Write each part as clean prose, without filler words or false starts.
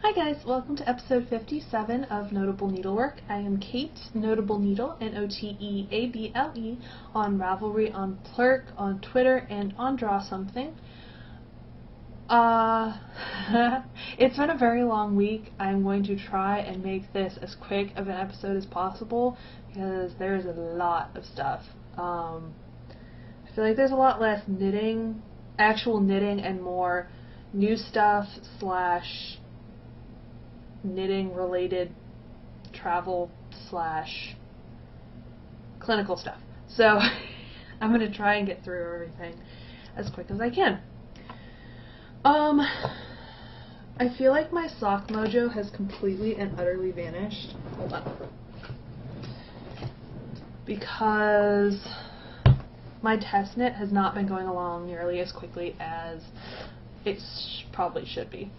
Hi guys, welcome to episode 57 of Notable Needlework. I am Kate, Notable Needle, N-O-T-E-A-B-L-E, on Ravelry, on Plurk, on Twitter, and on Draw Something. It's been a very long week. I'm going to try and make this as quick of an episode as possible because there's a lot of stuff. I feel like there's a lot less actual knitting, and more new stuff / knitting related travel / clinical stuff. So I'm going to try and get through everything as quick as I can. I feel like my sock mojo has completely and utterly vanished. Hold on. Because my test knit has not been going along nearly as quickly as it probably should be.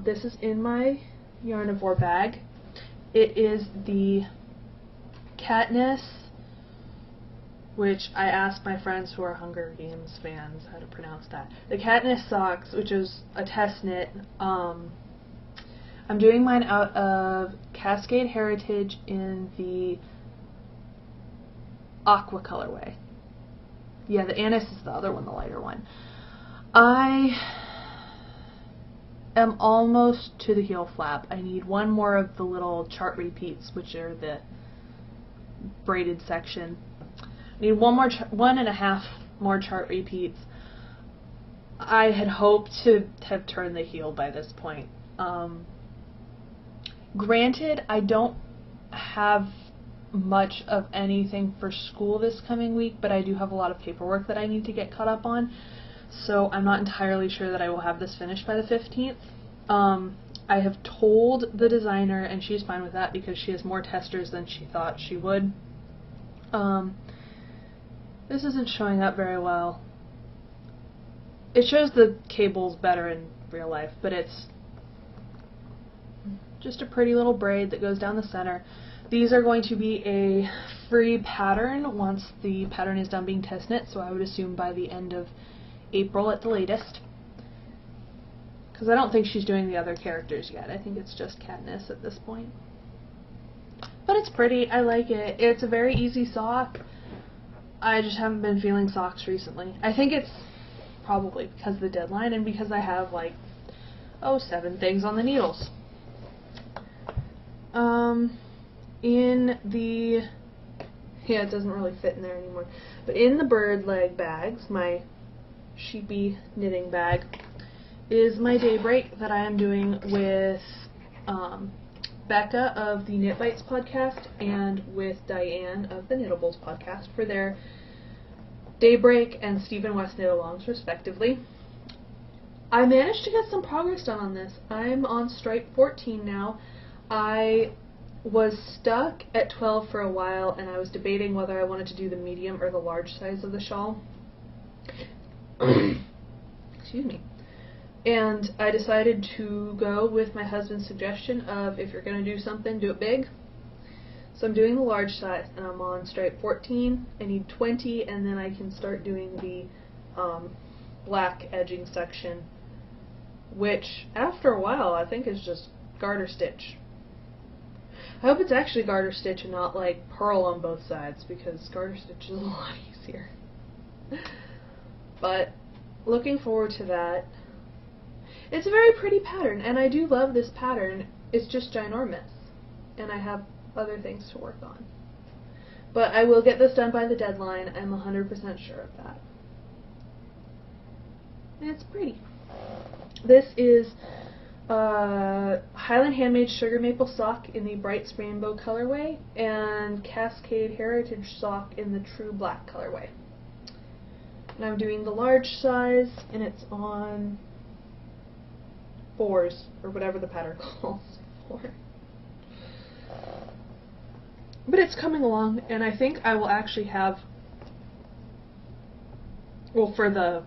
This is in my Yarnivore bag. It is the Katniss, which I asked my friends who are Hunger Games fans how to pronounce that. The Katniss socks, which is a test knit. I'm doing mine out of Cascade Heritage in the aqua colorway. Yeah, the anise is the other one, the lighter one. I am almost to the heel flap. I need one more of the little chart repeats, which are the braided section. I need one and a half more chart repeats. I had hoped to have turned the heel by this point. Granted, I don't have much of anything for school this coming week, but I do have a lot of paperwork that I need to get caught up on. So I'm not entirely sure that I will have this finished by the 15th. I have told the designer, and she's fine with that because she has more testers than she thought she would. This isn't showing up very well. It shows the cables better in real life, but it's just a pretty little braid that goes down the center. These are going to be a free pattern once the pattern is done being test knit, so I would assume by the end of April at the latest. Because I don't think she's doing the other characters yet. I think it's just Katniss at this point. But it's pretty. I like it. It's a very easy sock. I just haven't been feeling socks recently. I think it's probably because of the deadline and because I have 7 things on the needles. It doesn't really fit in there anymore. But in the bird leg bags, my sheepy knitting bag, is my daybreak that I am doing with Becca of the Knit Bites podcast and with Diane of the Knittables podcast for their daybreak and Stephen West knit-alongs respectively. I managed to get some progress done on this. I'm on stripe 14 now. I was stuck at 12 for a while, and I was debating whether I wanted to do the medium or the large size of the shawl. Excuse me. And I decided to go with my husband's suggestion of, if you're going to do something, do it big. So I'm doing the large size, and I'm on stripe 14. I need 20, and then I can start doing the black edging section, which, after a while, I think is just garter stitch. I hope it's actually garter stitch and not purl on both sides, because garter stitch is a lot easier. But looking forward to that. It's a very pretty pattern, and I do love this pattern. It's just ginormous, and I have other things to work on. But I will get this done by the deadline. I'm 100% sure of that. And it's pretty. This is Highland Handmade Sugar Maple sock in the Brights Rainbow colorway, and Cascade Heritage sock in the True Black colorway. And I'm doing the large size, and it's on 4s, or whatever the pattern calls for. But it's coming along, and I think I will actually have, for the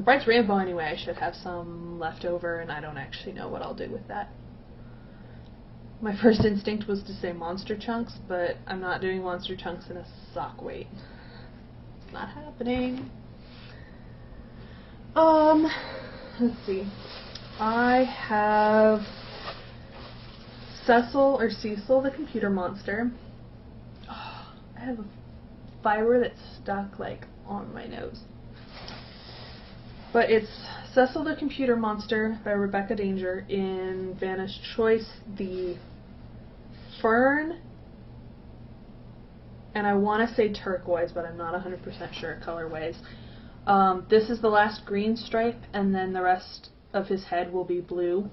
Brights Rainbow anyway, I should have some left over, and I don't actually know what I'll do with that. My first instinct was to say monster chunks, but I'm not doing monster chunks in a sock weight. It's not happening. Let's see. I have Cecil the computer monster. Oh, I have a fiber that's stuck like on my nose. But it's Cecil the Computer Monster by Rebecca Danger in Vanna's Choice, the Fern, and I want to say turquoise, but I'm not 100% sure colorways. This is the last green stripe, and then the rest of his head will be blue.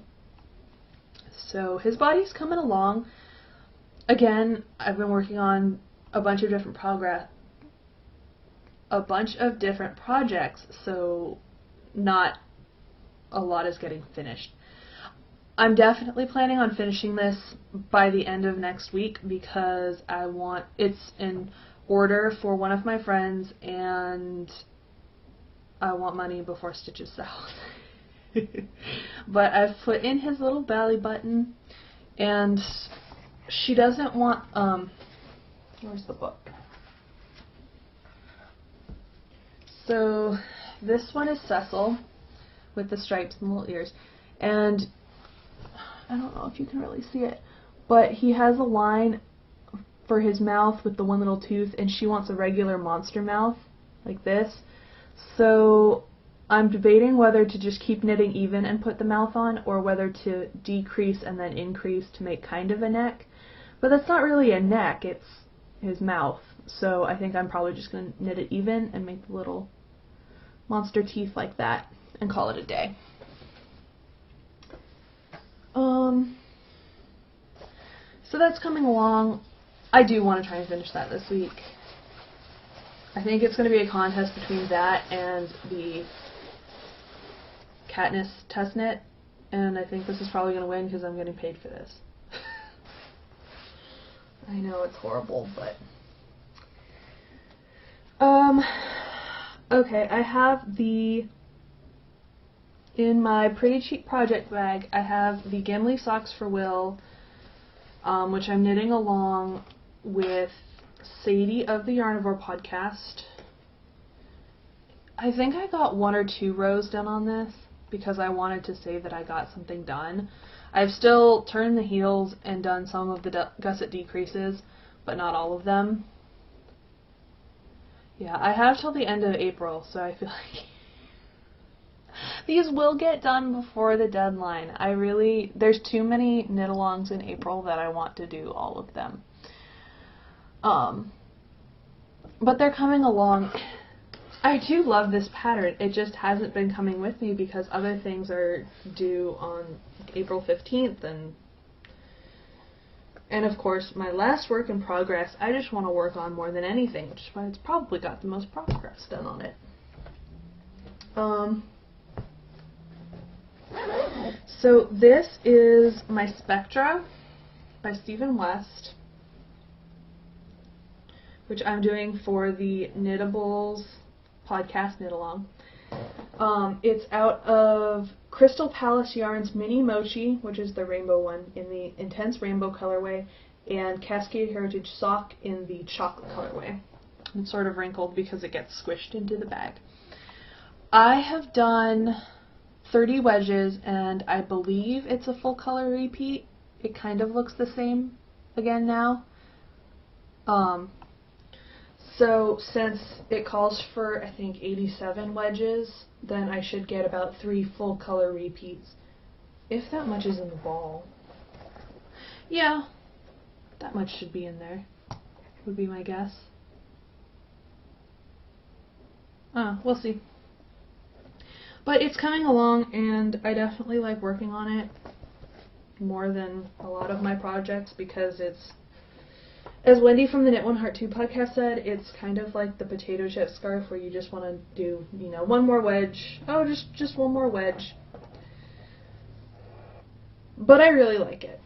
So his body's coming along. Again, I've been working on a bunch of different projects, so not a lot is getting finished. I'm definitely planning on finishing this by the end of next week because it's in order for one of my friends and I want money before stitches sell. But I've put in his little belly button and she doesn't want, where's the book? So this one is Cecil with the stripes and the little ears, and I don't know if you can really see it, but he has a line for his mouth with the one little tooth, and she wants a regular monster mouth like this. So I'm debating whether to just keep knitting even and put the mouth on, or whether to decrease and then increase to make kind of a neck. But that's not really a neck, it's his mouth. So I think I'm probably just going to knit it even and make the little monster teeth like that and call it a day. So that's coming along. I do want to try and finish that this week. I think it's going to be a contest between that and the Katniss test knit, and I think this is probably going to win because I'm getting paid for this. I know it's horrible, but okay, I have in my Pretty Cheap project bag, I have the Gimli socks for Will, which I'm knitting along with Sadie of the Yarnivore podcast. I think I got 1 or 2 rows done on this because I wanted to say that I got something done. I've still turned the heels and done some of the gusset decreases, but not all of them. Yeah, I have till the end of April, so I feel like these will get done before the deadline. There's too many knit-alongs in April that I want to do all of them. But they're coming along. I do love this pattern. It just hasn't been coming with me because other things are due on April 15th, and of course my last work in progress I just want to work on more than anything, which is why it's probably got the most progress done on it. So this is my Spectra by Stephen West, which I'm doing for the Knittables podcast knit-along. It's out of Crystal Palace Yarns Mini Mochi, which is the rainbow one, in the Intense Rainbow colorway, and Cascade Heritage Sock in the chocolate colorway. It's sort of wrinkled because it gets squished into the bag. I have done 30 wedges, and I believe it's a full color repeat. It kind of looks the same again now. So since it calls for, I think, 87 wedges, then I should get about 3 full color repeats. If that much is in the ball. Yeah, that much should be in there, would be my guess. We'll see. But it's coming along, and I definitely like working on it more than a lot of my projects because it's, as Wendy from the Knit One Heart 2 podcast said, it's kind of like the potato chip scarf where you just want to do, one more wedge. Oh, just one more wedge. But I really like it.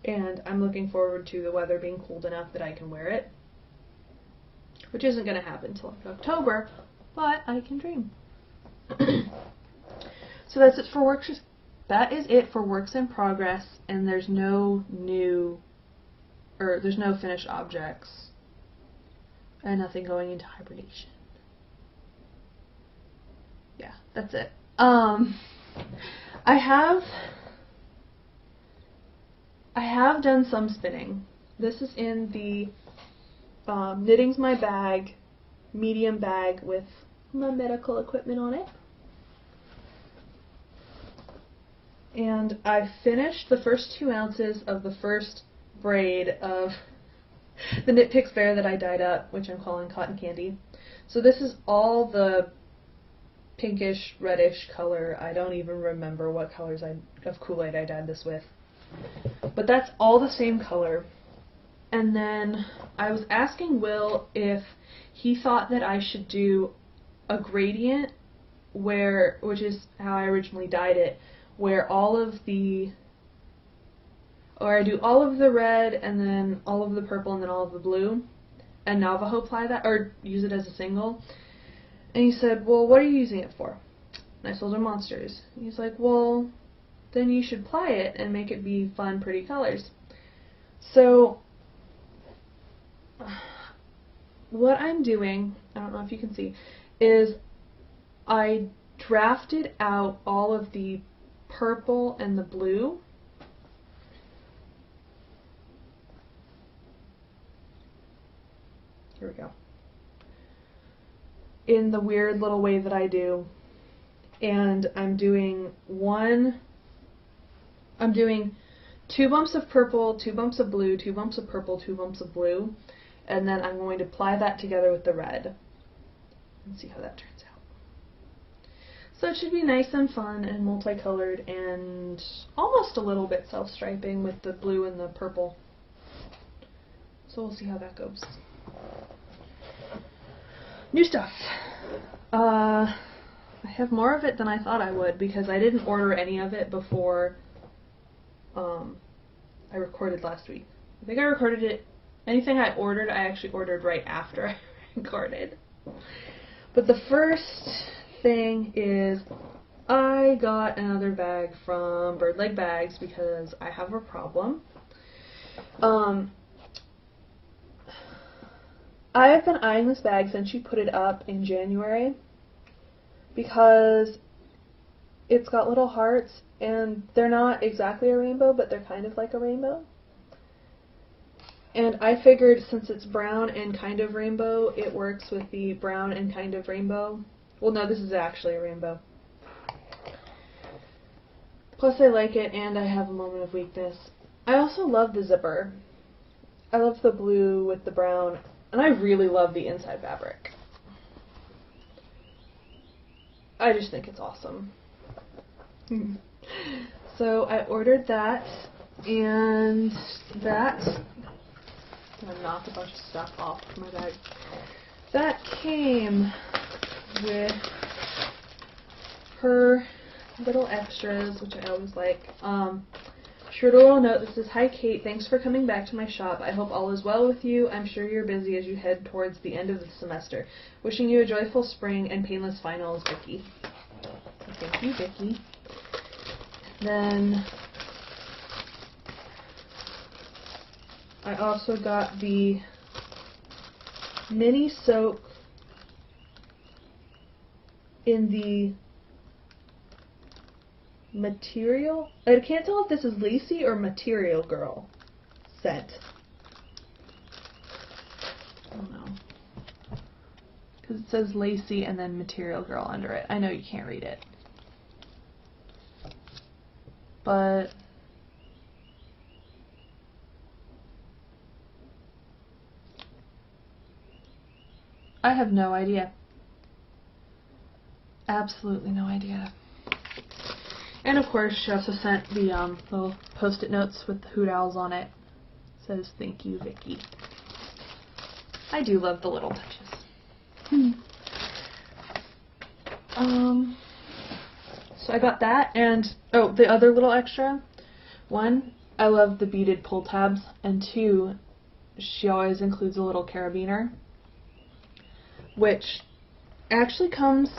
And I'm looking forward to the weather being cold enough that I can wear it. Which isn't going to happen until October, but I can dream. So that's it for works. That is it for works in progress, and there's no finished objects, and nothing going into hibernation. Yeah, that's it. I have done some spinning. This is in the Knitting's My Bag medium bag with my medical equipment on it. And I finished the first 2 ounces of the first braid of the Knit Picks Bear that I dyed up, which I'm calling Cotton Candy. So this is all the pinkish, reddish color. I don't even remember what colors of Kool-Aid I dyed this with. But that's all the same color. And then I was asking Will if he thought that I should do a gradient which is how I originally dyed it, where I do all of the red and then all of the purple and then all of the blue, and Navajo apply that, or use it as a single. And he said, well, what are you using it for? And I told him monsters. And he's like, well, then you should ply it and make it be fun, pretty colors. So what I'm doing, I don't know if you can see, is I drafted out all of the purple and the blue. Here we go. In the weird little way that I do. And I'm doing 2 bumps of purple, 2 bumps of blue, 2 bumps of purple, 2 bumps of blue, and then I'm going to apply that together with the red and see how that turns out. So it should be nice and fun and multicolored and almost a little bit self-striping with the blue and the purple. So we'll see how that goes. New stuff. I have more of it than I thought I would because I didn't order any of it before I recorded last week. I think I recorded it, anything I ordered, I actually ordered right after I recorded. But the first thing is I got another bag from Bird Leg Bags because I have a problem. I have been eyeing this bag since you put it up in January because it's got little hearts and they're not exactly a rainbow, but they're kind of like a rainbow. And I figured since it's brown and kind of rainbow, it works with the brown and kind of rainbow. Well, no, this is actually a rainbow. Plus I like it and I have a moment of weakness. I also love the zipper. I love the blue with the brown. And I really love the inside fabric. I just think it's awesome. So I ordered that, and that, I'm going to knock a bunch of stuff off my bag. That came with her little extras, which I always like. She wrote a little note that says, "Hi Kate, thanks for coming back to my shop. I hope all is well with you. I'm sure you're busy as you head towards the end of the semester. Wishing you a joyful spring and painless finals, Vicky." Thank you, Vicky. Then I also got the mini soak in the Material? I can't tell if this is Lacy or Material Girl scent. I don't know. Because it says Lacy and then Material Girl under it. I know you can't read it. But I have no idea. Absolutely no idea. And of course, she also sent the little post-it notes with the hoot owls on it. It says, "Thank you, Vicky." I do love the little touches. So I got that, and oh, the other little extra. 1, I love the beaded pull tabs, and 2, she always includes a little carabiner, which actually comes.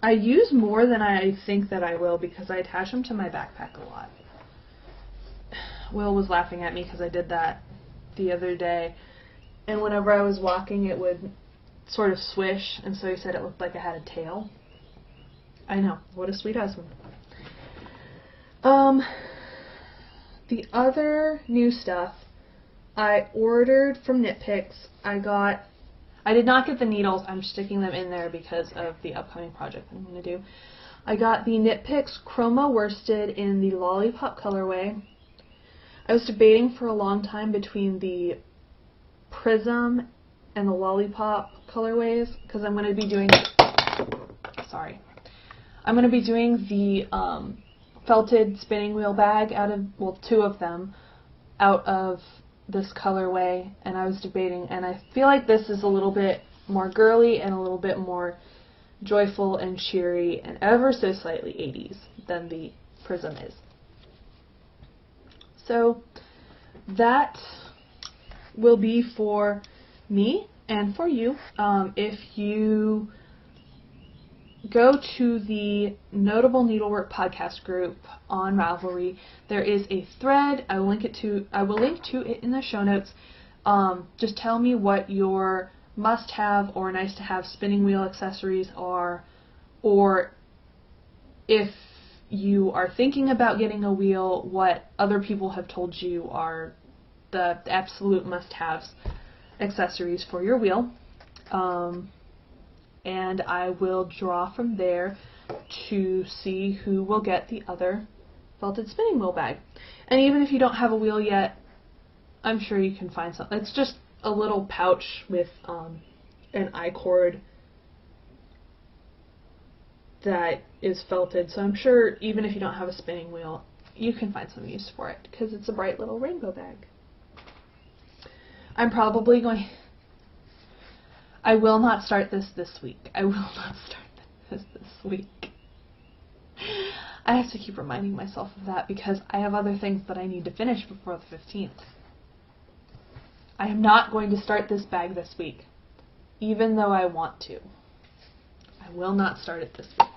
I use more than I think that I will because I attach them to my backpack a lot. Will was laughing at me because I did that the other day, and whenever I was walking it would sort of swish, and so he said it looked like I had a tail. I know, what a sweet husband. The other new stuff I ordered from Knit Picks. I did not get the needles. I'm sticking them in there because of the upcoming project that I'm going to do. I got the Knit Picks Chroma Worsted in the Lollipop colorway. I was debating for a long time between the Prism and the Lollipop colorways because I'm going to be doing the felted spinning wheel bag out of, well, 2 of them out of this colorway, and I was debating, and I feel like this is a little bit more girly and a little bit more joyful and cheery and ever so slightly 80s than the Prism is. So that will be for me and for you. If you go to the Notable Needlework podcast group on Ravelry, there is a thread. I will link to it in the show notes. Just tell me what your must-have or nice-to-have spinning wheel accessories are, or if you are thinking about getting a wheel, what other people have told you are the absolute must-haves accessories for your wheel. And I will draw from there to see who will get the other felted spinning wheel bag. And even if you don't have a wheel yet, I'm sure you can find something. It's just a little pouch with an I-cord that is felted, so I'm sure even if you don't have a spinning wheel, you can find some use for it, because it's a bright little rainbow bag. I will not start this week. I will not start this week. I have to keep reminding myself of that because I have other things that I need to finish before the 15th. I am not going to start this bag this week, even though I want to. I will not start it this week.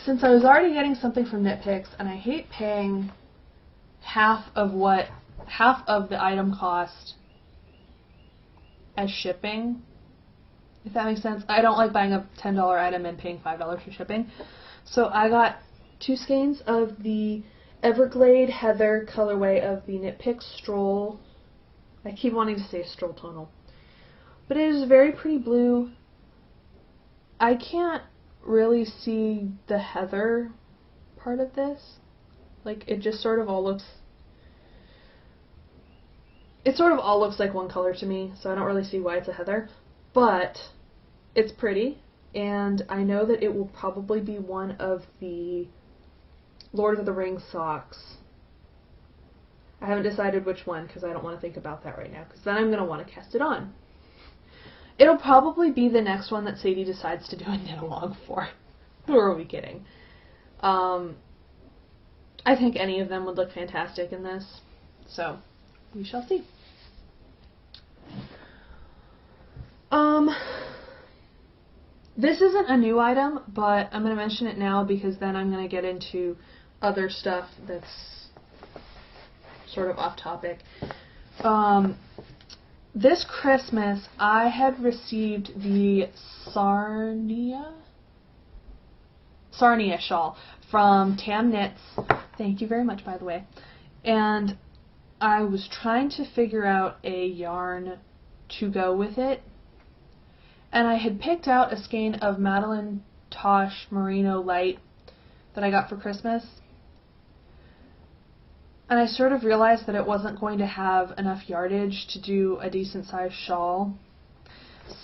Since I was already getting something from Knit Picks, and I hate paying half of the item cost as shipping, if that makes sense. I don't like buying a $10 item and paying $5 for shipping. So I got 2 skeins of the Everglade Heather colorway of the Knit Picks Stroll. I keep wanting to say Stroll Tonal. But it is a very pretty blue. I can't really see the heather part of this. Like, it just sort of all looks... It sort of all looks like one color to me, so I don't really see why it's a heather. But it's pretty, and I know that it will probably be one of the Lord of the Rings socks. I haven't decided which one because I don't want to think about that right now, because then I'm going to want to cast it on. It'll probably be the next one that Sadie decides to do a knit along for. Who are we kidding? I think any of them would look fantastic in this, so we shall see. This isn't a new item, but I'm going to mention it now because then I'm going to get into other stuff that's sort of off topic. This Christmas, I had received the Sarnia shawl from Tam Knits. Thank you very much, by the way. And I was trying to figure out a yarn to go with it. And I had picked out a skein of Madeline Tosh Merino Light that I got for Christmas. And I sort of realized that it wasn't going to have enough yardage to do a decent sized shawl.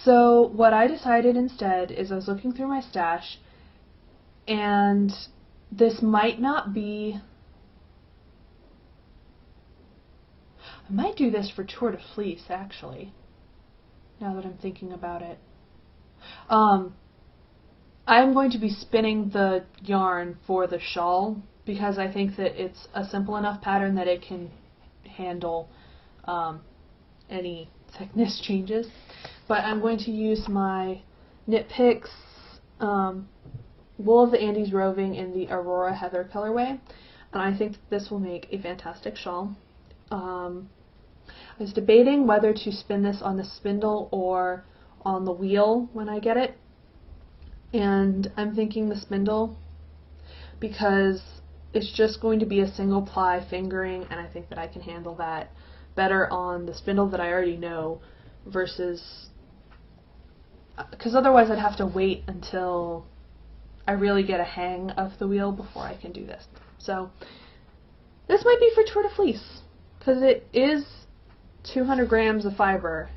So what I decided instead is I was looking through my stash, and this might not be... I might do this for Tour de Fleece, actually, now that I'm thinking about it. I'm going to be spinning the yarn for the shawl because I think that it's a simple enough pattern that it can handle any thickness changes. But I'm going to use my Knit Picks Wool of the Andes Roving in the Aurora Heather colorway, and I think that this will make a fantastic shawl. I was debating whether to spin this on the spindle or on the wheel when I get it, and I'm thinking the spindle. because it's just going to be a single ply fingering, and I think that I can handle that better on the spindle that I already know versus, because otherwise I'd have to wait until I really get a hang of the wheel before I can do this. So this might be for Tour de Fleece, because it is 200 grams of fiber.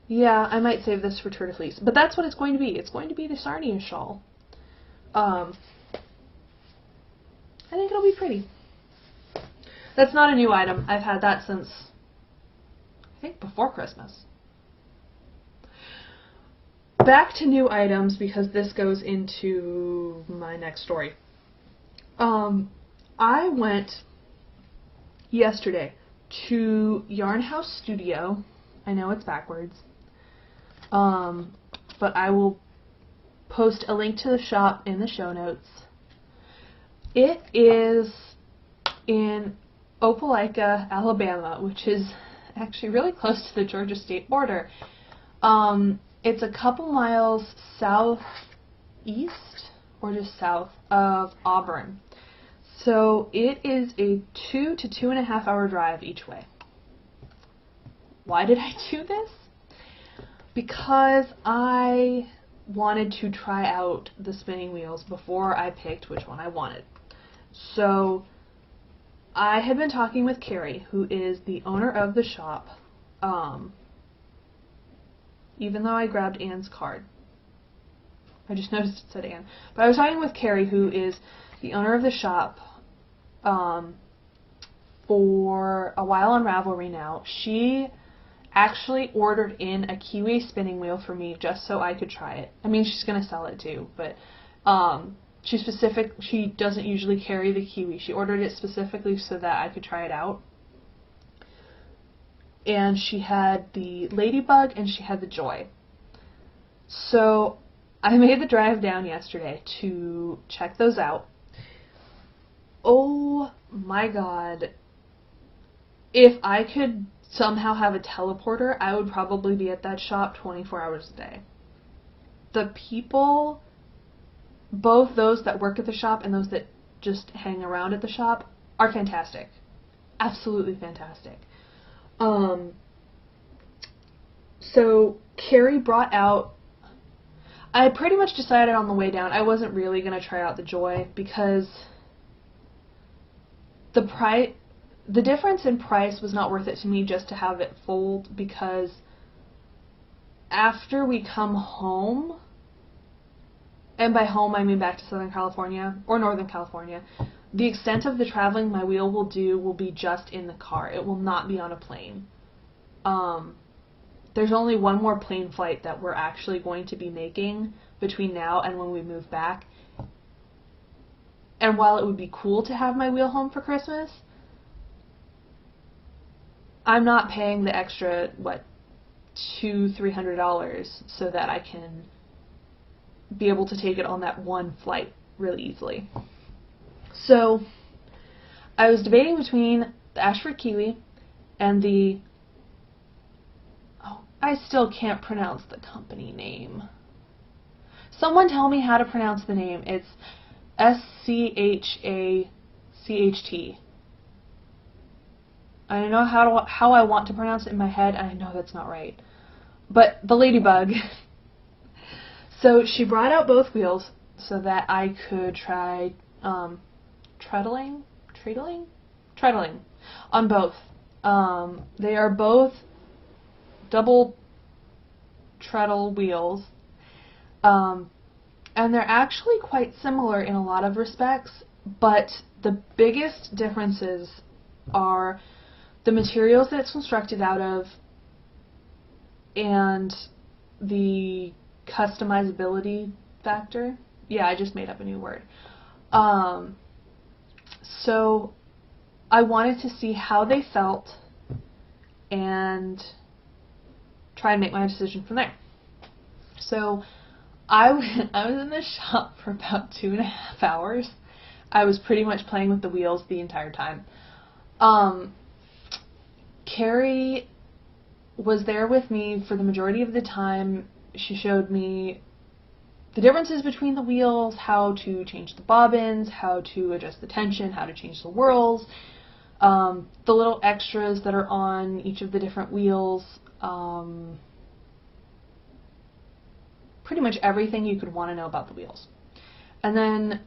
Yeah, I might save this for Tour de Fleece, but that's what it's going to be. It's going to be the Sarnia shawl. I think it'll be pretty. That's not a new item. I've had that since, I think, before Christmas. Back to new items, because this goes into my next story. I went yesterday to Yarn House Studio. I know it's backwards. But I will post a link to the shop in the show notes. It is in Opelika, Alabama, which is actually really close to the Georgia state border. It's a couple miles southeast, or just south of Auburn. So it is a 2 to 2.5 hour drive each way. Why did I do this? Because I wanted to try out the spinning wheels before I picked which one I wanted. So I had been talking with Carrie, who is the owner of the shop, even though I grabbed Anne's card. I just noticed it said Anne. But I was talking with Carrie, who is the owner of the shop, for a while on Ravelry now. She actually ordered in a Kiwi spinning wheel for me just so I could try it. I mean, she's going to sell it too, but she doesn't usually carry the Kiwi. She ordered it specifically so that I could try it out. And she had the Ladybug and she had the Joy. So I made the drive down yesterday to check those out. Oh my god. If I could somehow have a teleporter, I would probably be at that shop 24 hours a day. The people, both those that work at the shop and those that just hang around at the shop, are fantastic. Absolutely fantastic. So Carrie brought out, I pretty much decided on the way down I wasn't really going to try out the Joy because the difference in price was not worth it to me just to have it fold, because after we come home, and by home I mean back to Southern California or Northern California, the extent of the traveling my wheel will do will be just in the car. It will not be on a plane. There's only one more plane flight that we're actually going to be making between now and when we move back. And while it would be cool to have my wheel home for Christmas, I'm not paying the extra, $200-300 so that I can be able to take it on that one flight really easily. So I was debating between the Ashford Kiwi and the, I still can't pronounce the company name. Someone tell me how to pronounce the name. It's Schacht. I know how I want to pronounce it in my head, and I know that's not right. But the Ladybug. So she brought out both wheels so that I could try treadling on both. They are both double treadle wheels, and they're actually quite similar in a lot of respects, but the biggest differences are the materials that it's constructed out of and the customizability factor. Yeah, I just made up a new word. So I wanted to see how they felt and try and make my decision from there. So I was in the shop for about 2.5 hours. I was pretty much playing with the wheels the entire time. Carrie was there with me for the majority of the time. She showed me the differences between the wheels, how to change the bobbins, how to adjust the tension, how to change the whirls, the little extras that are on each of the different wheels, pretty much everything you could want to know about the wheels. And then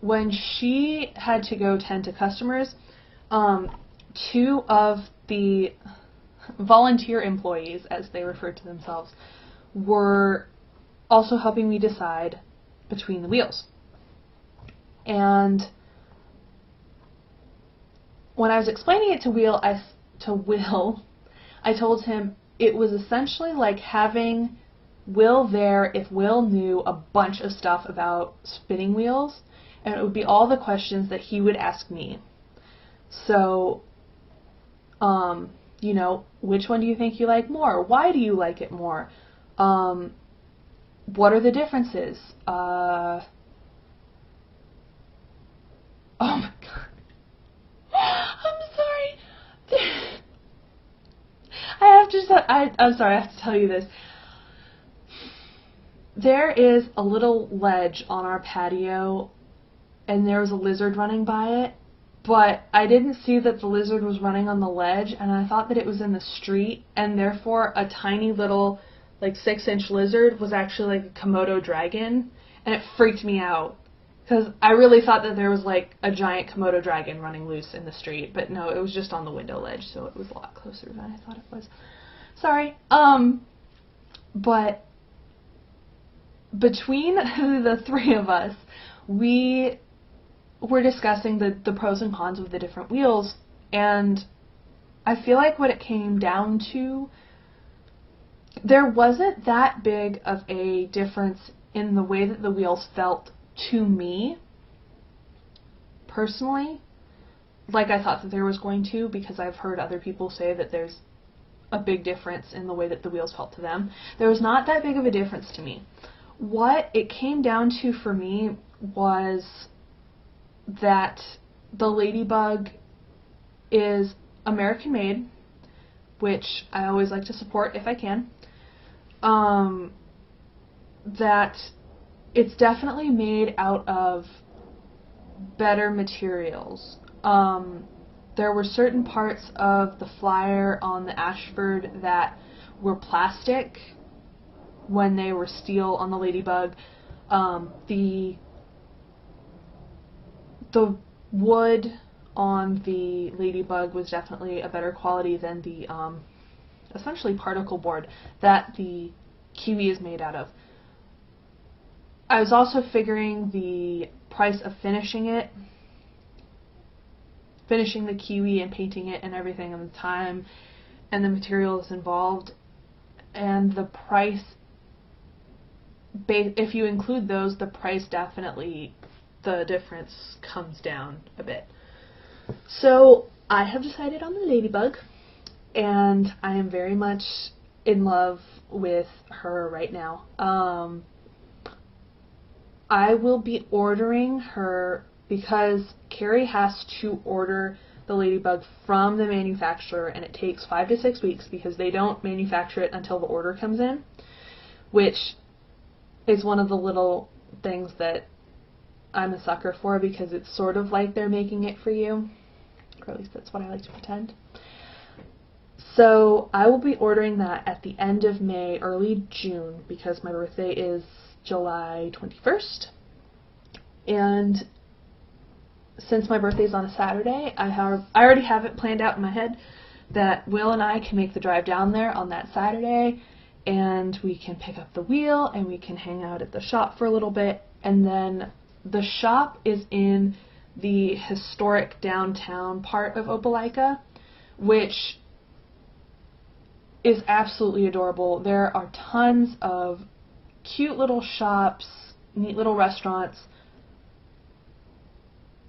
when she had to go tend to customers, 2 of the volunteer employees, as they referred to themselves, were also helping me decide between the wheels. And when I was explaining it to Will, I told him it was essentially like having Will there if Will knew a bunch of stuff about spinning wheels, and it would be all the questions that he would ask me. So, you know, which one do you think you like more? Why do you like it more? What are the differences? Oh my god. I'm sorry. I'm sorry, I have to tell you this. There is a little ledge on our patio, and there was a lizard running by it, but I didn't see that the lizard was running on the ledge, and I thought that it was in the street, and therefore a tiny little, like, 6-inch lizard was actually like a Komodo dragon, and it freaked me out, because I really thought that there was like a giant Komodo dragon running loose in the street, but no, it was just on the window ledge, so it was a lot closer than I thought it was. Sorry. But between the 3 of us, we were discussing the pros and cons of the different wheels, and I feel like what it came down to, there wasn't that big of a difference in the way that the wheels felt to me, personally, like I thought that there was going to, because I've heard other people say that there's a big difference in the way that the wheels felt to them. There was not that big of a difference to me. What it came down to for me was that the Ladybug is American made, which I always like to support if I can. That it's definitely made out of better materials. There were certain parts of the flyer on the Ashford that were plastic when they were steel on the Ladybug. The wood on the Ladybug was definitely a better quality than the essentially particle board that the Kiwi is made out of. I was also figuring the price of finishing the Kiwi and painting it and everything, and the time and the materials involved, and the price, if you include those, the price definitely, the difference comes down a bit. So I have decided on the Ladybug, and I am very much in love with her right now. I will be ordering her because Carrie has to order the Ladybug from the manufacturer, and it takes 5 to 6 weeks because they don't manufacture it until the order comes in, which is one of the little things that I'm a sucker for, because it's sort of like they're making it for you, or at least that's what I like to pretend. So I will be ordering that at the end of May, early June, because my birthday is July 21st, and since my birthday is on a Saturday, I already have it planned out in my head that Will and I can make the drive down there on that Saturday, and we can pick up the wheel and we can hang out at the shop for a little bit. And then the shop is in the historic downtown part of Opelika, which is absolutely adorable. There are tons of cute little shops, neat little restaurants.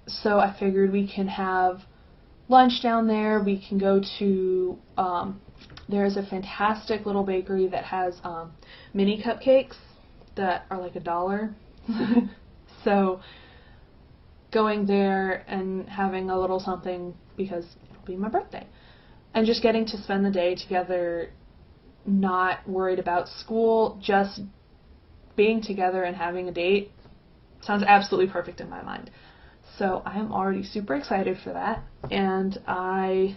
So I figured we can have lunch down there. We can go to, there's a fantastic little bakery that has mini cupcakes that are like $1. So going there and having a little something, because it'll be my birthday, and just getting to spend the day together, not worried about school, just being together and having a date sounds absolutely perfect in my mind. So I'm already super excited for that, and I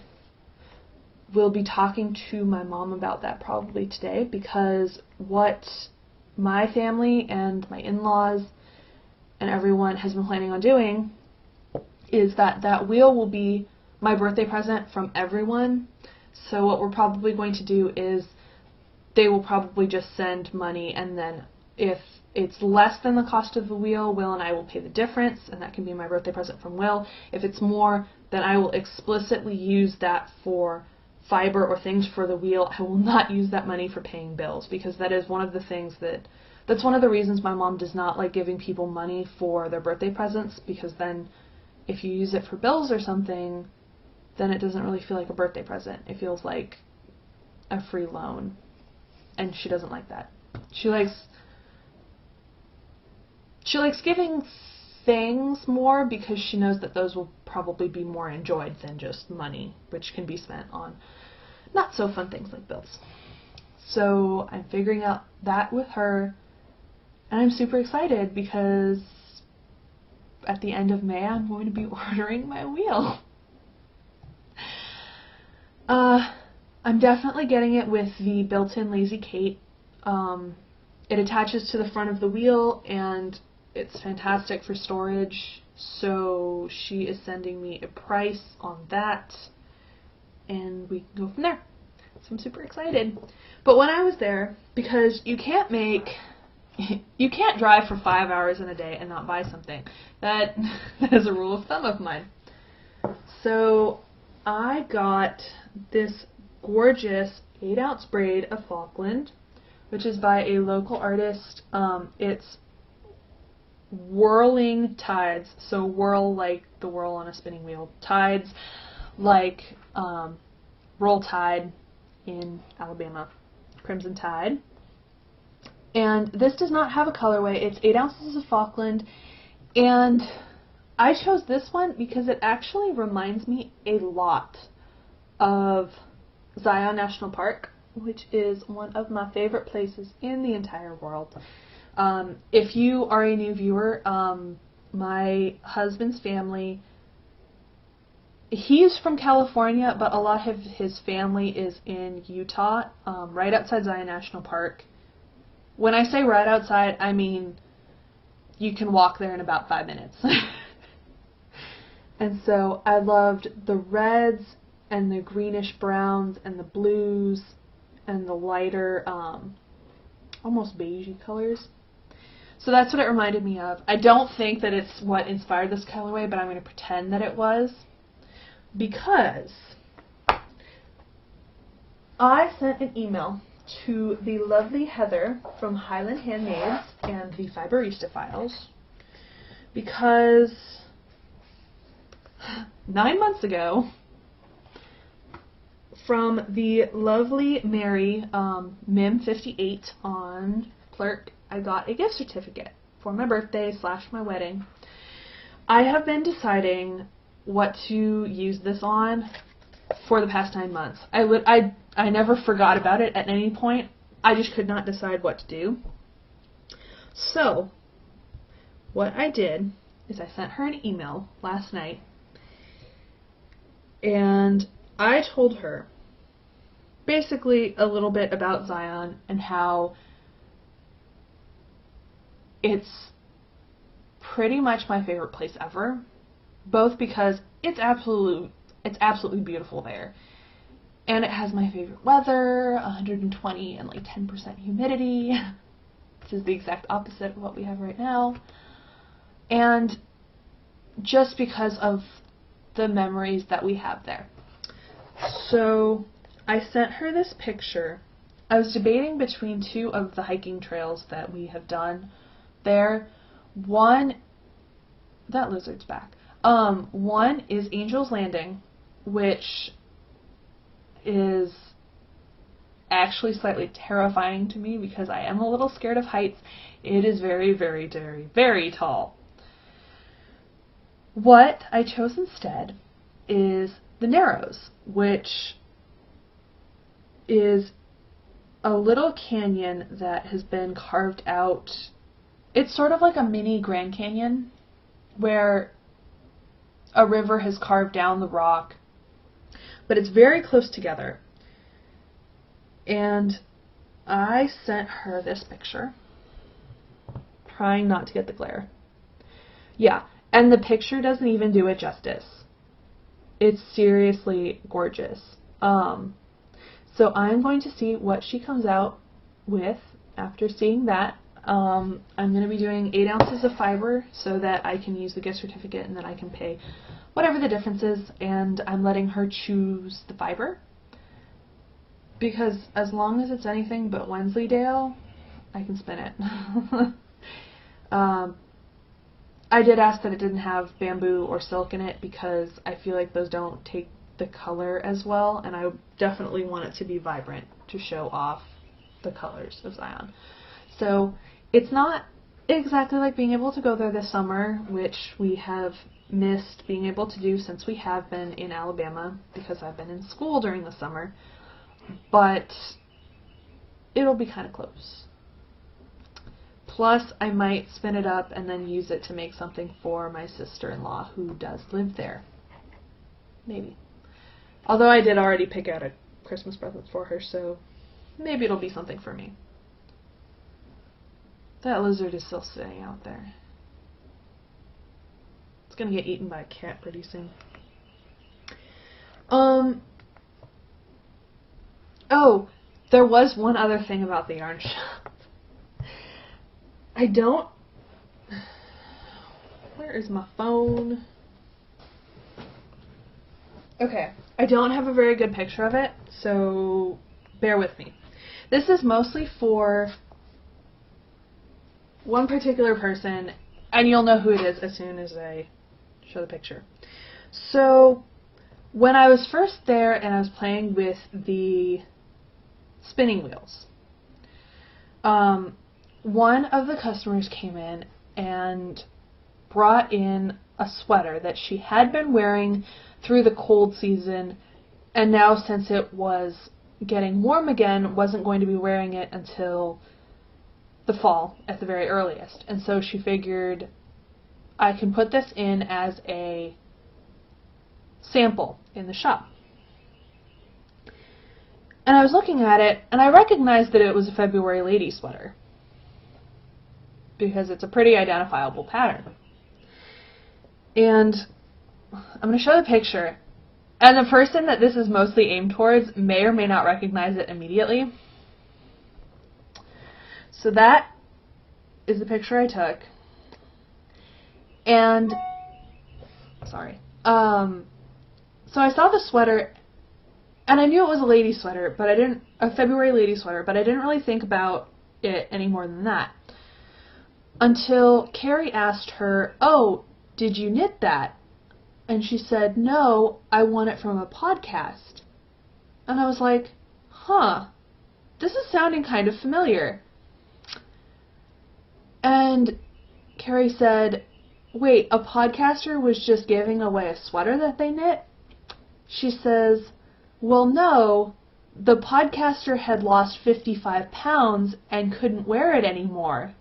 will be talking to my mom about that probably today, because what my family and my in-laws and everyone has been planning on doing is that wheel will be my birthday present from everyone. So what we're probably going to do is they will probably just send money, and then if it's less than the cost of the wheel, Will and I will pay the difference, and that can be my birthday present from Will. If it's more, then I will explicitly use that for fiber or things for the wheel. I will not use that money for paying bills, because that is one of the things that's one of the reasons my mom does not like giving people money for their birthday presents, because then if you use it for bills or something, then it doesn't really feel like a birthday present. It feels like a free loan, and she doesn't like that. She likes giving things more because she knows that those will probably be more enjoyed than just money, which can be spent on not so fun things like bills. So I'm figuring out that with her, and I'm super excited because at the end of May I'm going to be ordering my wheel. I'm definitely getting it with the built-in Lazy Kate. It attaches to the front of the wheel, and it's fantastic for storage, so she is sending me a price on that, and we can go from there. So I'm super excited. But when I was there, because you can't drive for 5 hours in a day and not buy something. That is a rule of thumb of mine. So I got this gorgeous 8-ounce braid of Falkland, which is by a local artist. It's whirling tides, so whirl like the whirl on a spinning wheel. Tides like Roll Tide in Alabama, Crimson Tide. And this does not have a colorway. It's 8 ounces of Falkland, and I chose this one because it actually reminds me a lot of Zion National Park, which is one of my favorite places in the entire world. If you are a new viewer, my husband's family, he's from California, but a lot of his family is in Utah, right outside Zion National Park. When I say right outside, I mean you can walk there in about 5 minutes. And so I loved the reds and the greenish browns and the blues and the lighter, almost beigey colors. So that's what it reminded me of. I don't think that it's what inspired this colorway, but I'm going to pretend that it was, because I sent an email to the lovely Heather from Highland Handmaids and the Fiberista Files, because 9 months ago, from the lovely Mary, Mim58 on Plurk, I got a gift certificate for my birthday / my wedding. I have been deciding what to use this on for the past 9 months. I never forgot about it at any point. I just could not decide what to do. So what I did is I sent her an email last night, and I told her basically a little bit about Zion and how it's pretty much my favorite place ever, both because it's absolutely beautiful there, and it has my favorite weather, 120 and like 10% humidity, which is the exact opposite of what we have right now, and just because of the memories that we have there. So I sent her this picture. I was debating between 2 of the hiking trails that we have done there. One, that lizard's back. One is Angel's Landing, which is actually slightly terrifying to me because I am a little scared of heights. It is very, very, very, very tall. What I chose instead is the Narrows, which is a little canyon that has been carved out. It's sort of like a mini Grand Canyon where a river has carved down the rock, but it's very close together. And I sent her this picture, trying not to get the glare. Yeah, and the picture doesn't even do it justice. It's seriously gorgeous. So I'm going to see what she comes out with after seeing that. I'm going to be doing 8 ounces of fiber so that I can use the gift certificate and then I can pay whatever the difference is, and I'm letting her choose the fiber. Because as long as it's anything but Wensleydale, I can spin it. I did ask that it didn't have bamboo or silk in it because I feel like those don't take the color as well, and I definitely want it to be vibrant to show off the colors of Zion. So it's not exactly like being able to go there this summer, which we have missed being able to do since we have been in Alabama because I've been in school during the summer, but it'll be kind of close. Plus, I might spin it up and then use it to make something for my sister-in-law who does live there. Maybe. Although I did already pick out a Christmas present for her, so maybe it'll be something for me. That lizard is still sitting out there. It's gonna get eaten by a cat pretty soon. Oh, there was one other thing about the yarn shop. Where is my phone? Okay, I don't have a very good picture of it, so bear with me. This is mostly for one particular person, and you'll know who it is as soon as I show the picture. So, when I was first there and I was playing with the spinning wheels, one of the customers came in and brought in a sweater that she had been wearing through the cold season, and now since it was getting warm again, wasn't going to be wearing it until the fall at the very earliest. And so she figured, I can put this in as a sample in the shop. And I was looking at it, and I recognized that it was a February lady sweater, because it's a pretty identifiable pattern. And I'm going to show the picture, and the person that this is mostly aimed towards may or may not recognize it immediately. So that is the picture I took. And, sorry. So I saw the sweater, and I knew it was a lady sweater, but a February lady sweater, but I didn't really think about it any more than that. Until Carrie asked her, "Oh, did you knit that?" And she said, "No, I won it from a podcast." And I was like, huh, this is sounding kind of familiar. And Carrie said, "Wait, a podcaster was just giving away a sweater that they knit?" She says, "Well, no, the podcaster had lost 55 pounds and couldn't wear it anymore."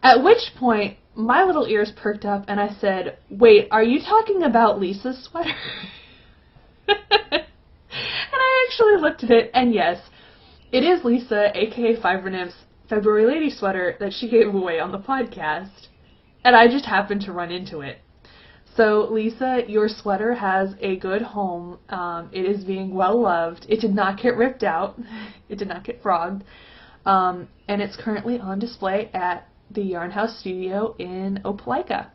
At which point, my little ears perked up and I said, "Wait, are you talking about Lisa's sweater?" And I actually looked at it, and yes, it is Lisa, aka Fiber Nymph's February lady sweater that she gave away on the podcast. And I just happened to run into it. So, Lisa, your sweater has a good home. It is being well loved. It did not get ripped out. It did not get frogged. And it's currently on display at the Yarn House Studio in Opelika.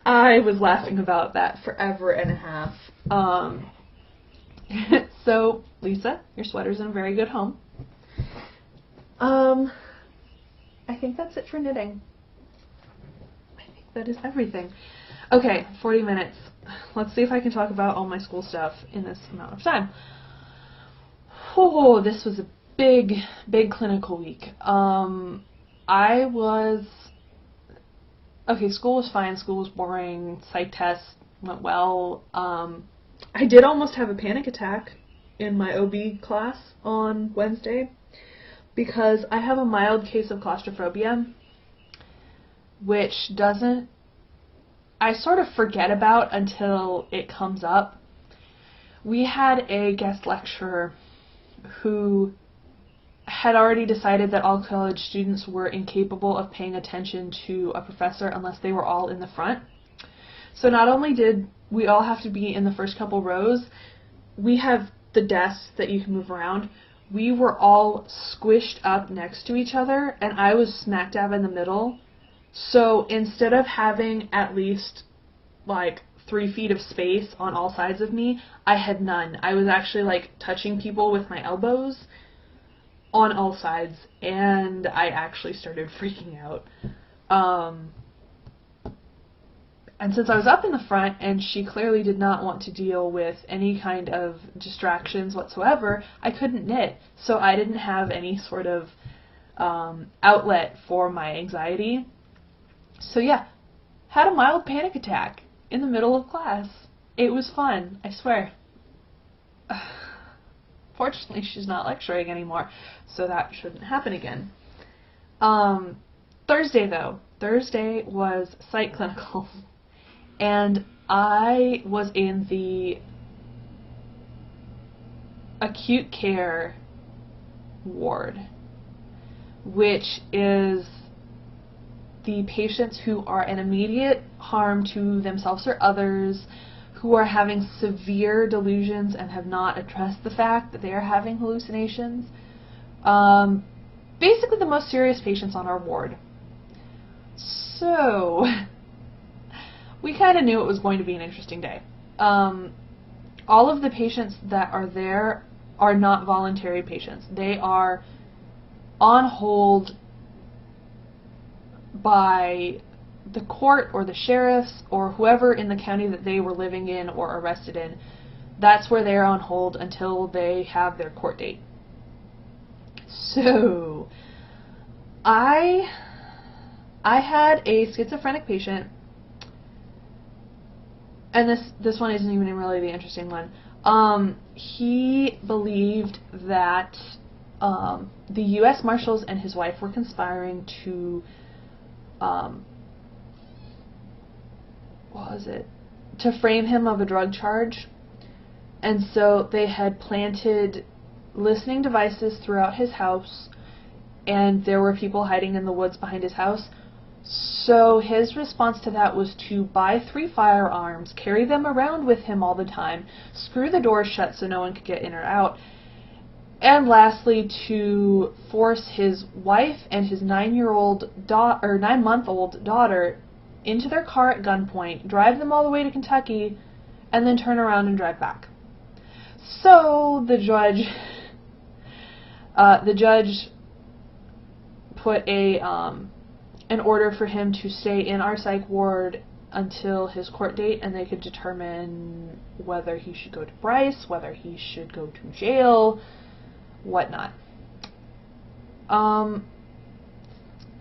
I was laughing about that forever and a half. So, Lisa, your sweater's in a very good home. I think that's it for knitting. I think that is everything. Okay, 40 minutes. Let's see if I can talk about all my school stuff in this amount of time. Oh, this was a big clinical week. School was fine, school was boring, psych test went well. I did almost have a panic attack in my OB class on Wednesday because I have a mild case of claustrophobia, which I sort of forget about until it comes up. We had a guest lecturer who had already decided that all college students were incapable of paying attention to a professor unless they were all in the front. So not only did we all have to be in the first couple rows, we have the desks that you can move around. We were all squished up next to each other, and I was smack dab in the middle. So instead of having at least like 3 feet of space on all sides of me, I had none. I was actually like touching people with my elbows on all sides, and I actually started freaking out. And since I was up in the front and she clearly did not want to deal with any kind of distractions whatsoever, I couldn't knit. So I didn't have any sort of outlet for my anxiety. So yeah, had a mild panic attack in the middle of class. It was fun, I swear. Fortunately, she's not lecturing anymore, so that shouldn't happen again. Thursday, though. Thursday was Psych clinical. And I was in the acute care ward, which is the patients who are an immediate harm to themselves or others, who are having severe delusions and have not addressed the fact that they are having hallucinations. Basically the most serious patients on our ward. So we kind of knew it was going to be an interesting day. All of the patients that are there are not voluntary patients. They are on hold by the court or the sheriffs or whoever in the county that they were living in or arrested in. That's where they're on hold until they have their court date. So I had a schizophrenic patient, and this one isn't even really the interesting one. He believed that the U.S. Marshals and his wife were conspiring to to frame him of a drug charge, and so they had planted listening devices throughout his house, and there were people hiding in the woods behind his house. So his response to that was to buy 3 firearms, carry them around with him all the time, screw the doors shut so no one could get in or out, and lastly to force his wife and his 9-month-old daughter into their car at gunpoint, drive them all the way to Kentucky, and then turn around and drive back. So the judge put an order for him to stay in our psych ward until his court date, and they could determine whether he should go to Bryce, whether he should go to jail, whatnot.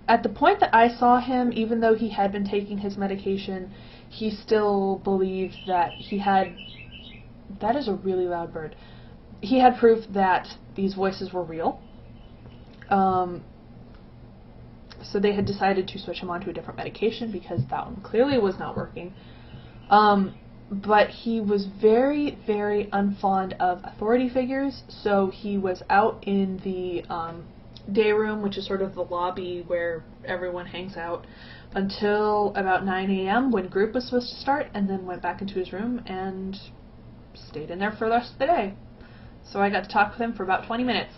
At the point that I saw him, even though he had been taking his medication, he still believed that he had... That is a really loud bird. He had proof that these voices were real. So they had decided to switch him onto a different medication because that one clearly was not working. But he was very, very unfond of authority figures, so he was out in the day room, which is sort of the lobby where everyone hangs out, until about 9 a.m. when group was supposed to start, and then went back into his room and stayed in there for the rest of the day. So I got to talk with him for about 20 minutes.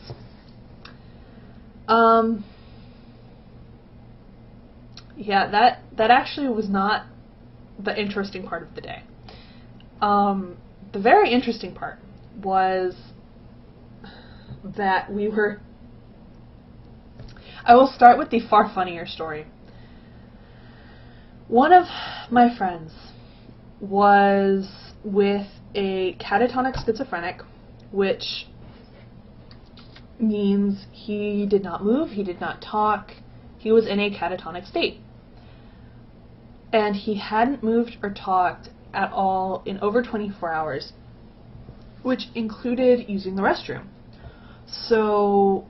Yeah, that actually was not the interesting part of the day. The very interesting part was that we were... I will start with the far funnier story. One of my friends was with a catatonic schizophrenic, which means he did not move, he did not talk, he was in a catatonic state. And he hadn't moved or talked at all in over 24 hours. which included using the restroom. So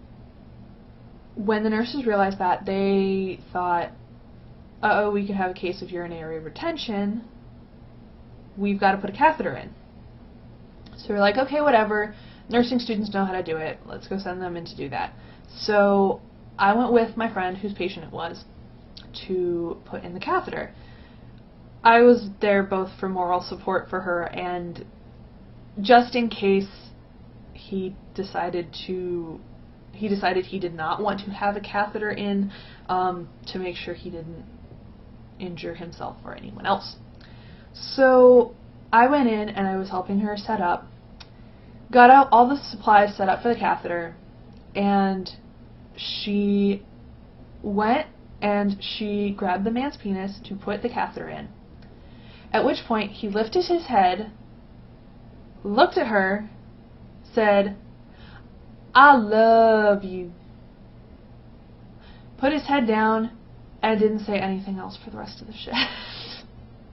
when the nurses realized that, they thought, uh-oh, we could have a case of urinary retention. We've got to put a catheter in. So we're like, okay, whatever. Nursing students know how to do it. Let's go send them in to do that. So I went with my friend, whose patient it was, to put in the catheter. I was there both for moral support for her and just in case he decided he did not want to have a catheter in, to make sure he didn't injure himself or anyone else. So I went in and I was helping her set up, got out all the supplies set up for the catheter, and she went and she grabbed the man's penis to put the catheter in. At which point he lifted his head, looked at her, said, "I love you," put his head down, and didn't say anything else for the rest of the shift.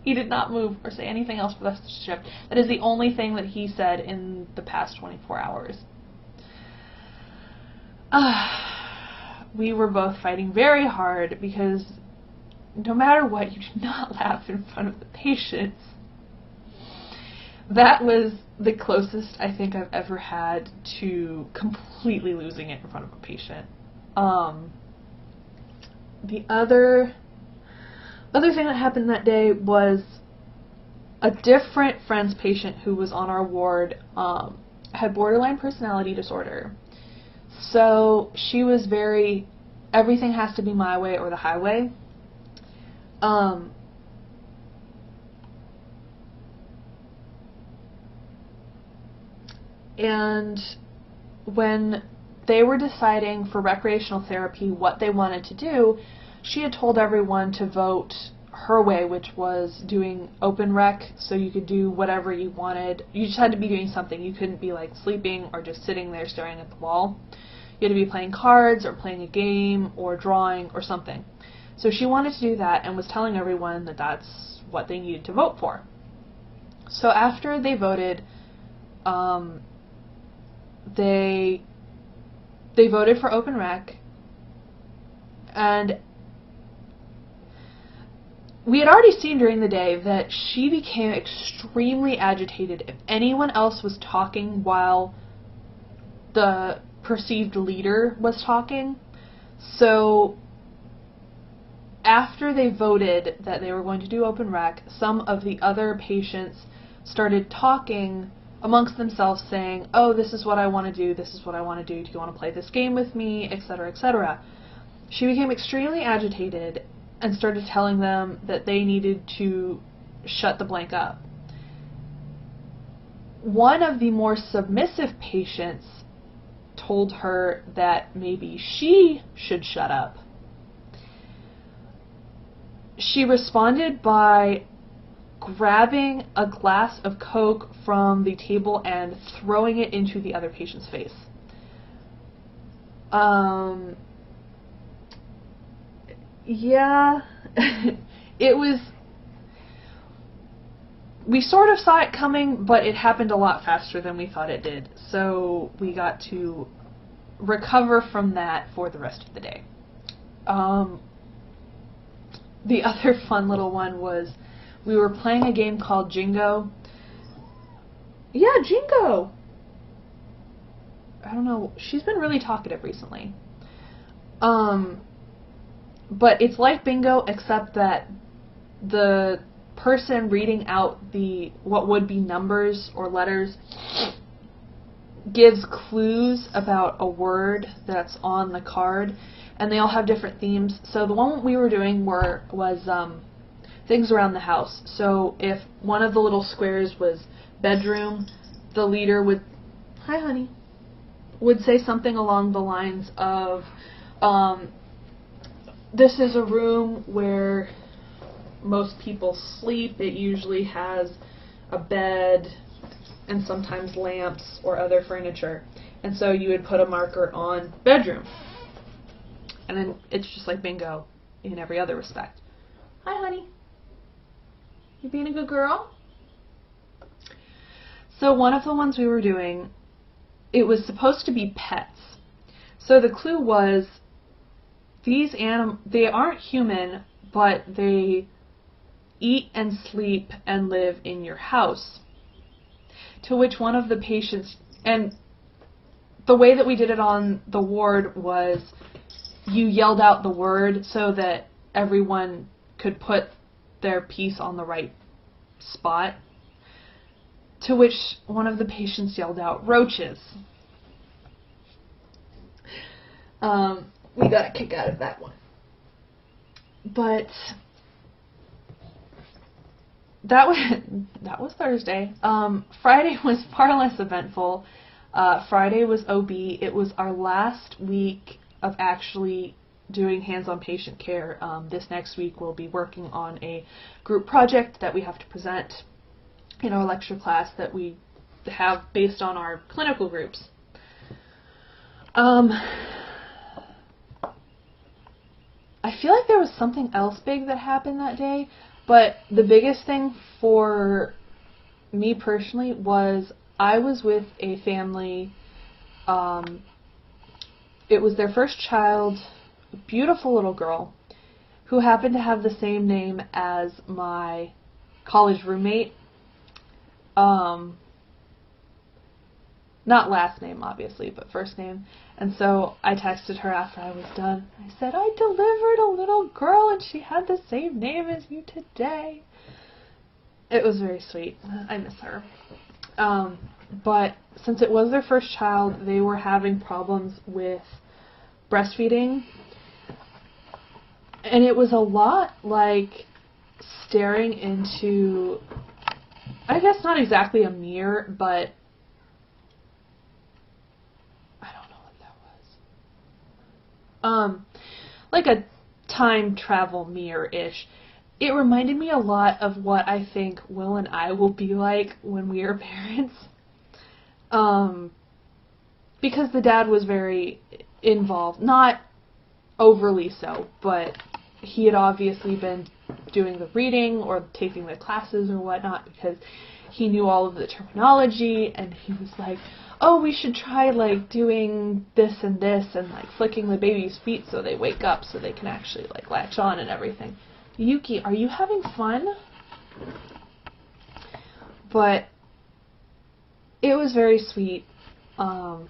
He did not move or say anything else for the rest of the shift. That is the only thing that he said in the past 24 hours. We were both fighting very hard because no matter what, you do not laugh in front of the patients. That was the closest I think I've ever had to completely losing it in front of a patient. The other thing that happened that day was a different friend's patient who was on our ward had borderline personality disorder. So she was very, everything has to be my way or the highway. And when they were deciding for recreational therapy what they wanted to do, she had told everyone to vote her way, which was doing open rec, so you could do whatever you wanted. You just had to be doing something. You couldn't be like sleeping or just sitting there staring at the wall. You had to be playing cards or playing a game or drawing or something. So she wanted to do that and was telling everyone that that's what they needed to vote for. So after they voted, they voted for open rec, and we had already seen during the day that she became extremely agitated if anyone else was talking while the perceived leader was talking. So after they voted that they were going to do open rec, some of the other patients started talking amongst themselves saying, "Oh, this is what I want to do, this is what I want to do, do you want to play this game with me, etc., etc." She became extremely agitated and started telling them that they needed to shut the blank up. One of the more submissive patients told her that maybe she should shut up. She responded by grabbing a glass of Coke from the table and throwing it into the other patient's face. Yeah, it was, we sort of saw it coming, but it happened a lot faster than we thought it did, so we got to recover from that for the rest of the day. The other fun little one was, we were playing a game called Jingo. Yeah, Jingo! I don't know, she's been really talkative recently. But it's like bingo, except that the person reading out what would be numbers or letters gives clues about a word that's on the card, and they all have different themes. So the one we were doing was things around the house. So if one of the little squares was bedroom, the leader would, "Hi honey," would say something along the lines of, "This is a room where most people sleep. It usually has a bed and sometimes lamps or other furniture." And so you would put a marker on bedroom. And then it's just like bingo in every other respect. "Hi honey, you being a good girl?" So one of the ones we were doing, it was supposed to be pets. So the clue was these they aren't human, but they eat and sleep and live in your house. To which one of the patients, and the way that we did it on the ward was you yelled out the word so that everyone could put their piece on the right spot. To which one of the patients yelled out, roaches. We got a kick out of that one. But that was Thursday. Friday was far less eventful. Friday was OB. It was our last week of actually doing hands-on patient care. This next week we'll be working on a group project that we have to present in our lecture class that we have based on our clinical groups. I feel like there was something else big that happened that day, but the biggest thing for me personally was I was with a family. It was their first child, a beautiful little girl, who happened to have the same name as my college roommate. Not last name, obviously, but first name. And so I texted her after I was done. I said, I delivered a little girl and she had the same name as you today. It was very sweet. I miss her. But since it was their first child, they were having problems with breastfeeding. And it was a lot like staring into, I guess not exactly a mirror, but like a time travel mirror-ish. It reminded me a lot of what I think Will and I will be like when we are parents. Because the dad was very involved, not overly so, but he had obviously been doing the reading or taking the classes or whatnot because he knew all of the terminology, and he was like, oh, we should try like doing this and like flicking the baby's feet so they wake up so they can actually like latch on and everything. Yuki, are you having fun? But it was very sweet. Oh,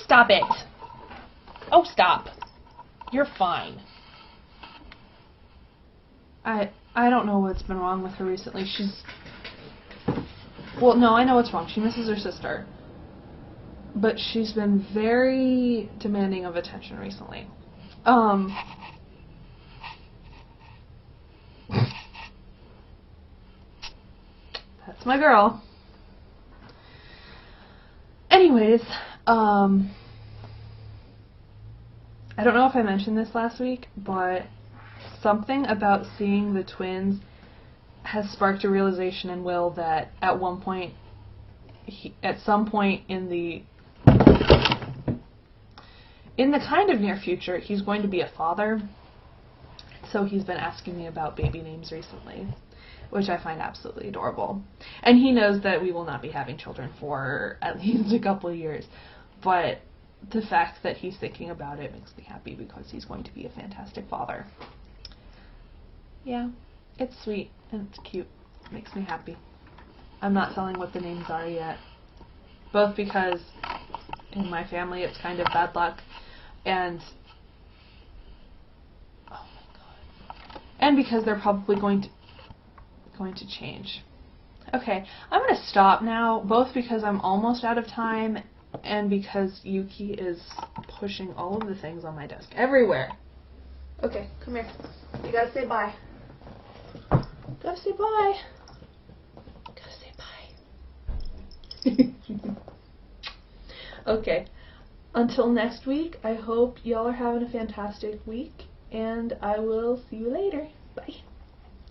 stop it. Oh, stop. You're fine. I don't know what's been wrong with her recently. Well, no, I know what's wrong. She misses her sister. But she's been very demanding of attention recently. That's my girl. Anyways, I don't know if I mentioned this last week, but something about seeing the twins has sparked a realization in Will that at some point in the kind of near future, he's going to be a father. So he's been asking me about baby names recently, which I find absolutely adorable. And he knows that we will not be having children for at least a couple of years, but the fact that he's thinking about it makes me happy because he's going to be a fantastic father. Yeah. It's sweet, and it's cute. It makes me happy. I'm not telling what the names are yet. Both because in my family it's kind of bad luck, and oh my god. And because they're probably going to change. Okay, I'm going to stop now, both because I'm almost out of time and because Yuki is pushing all of the things on my desk everywhere. Okay, come here. You gotta say bye. Gotta say bye. Gotta say bye. Okay. Until next week, I hope y'all are having a fantastic week, and I will see you later. Bye.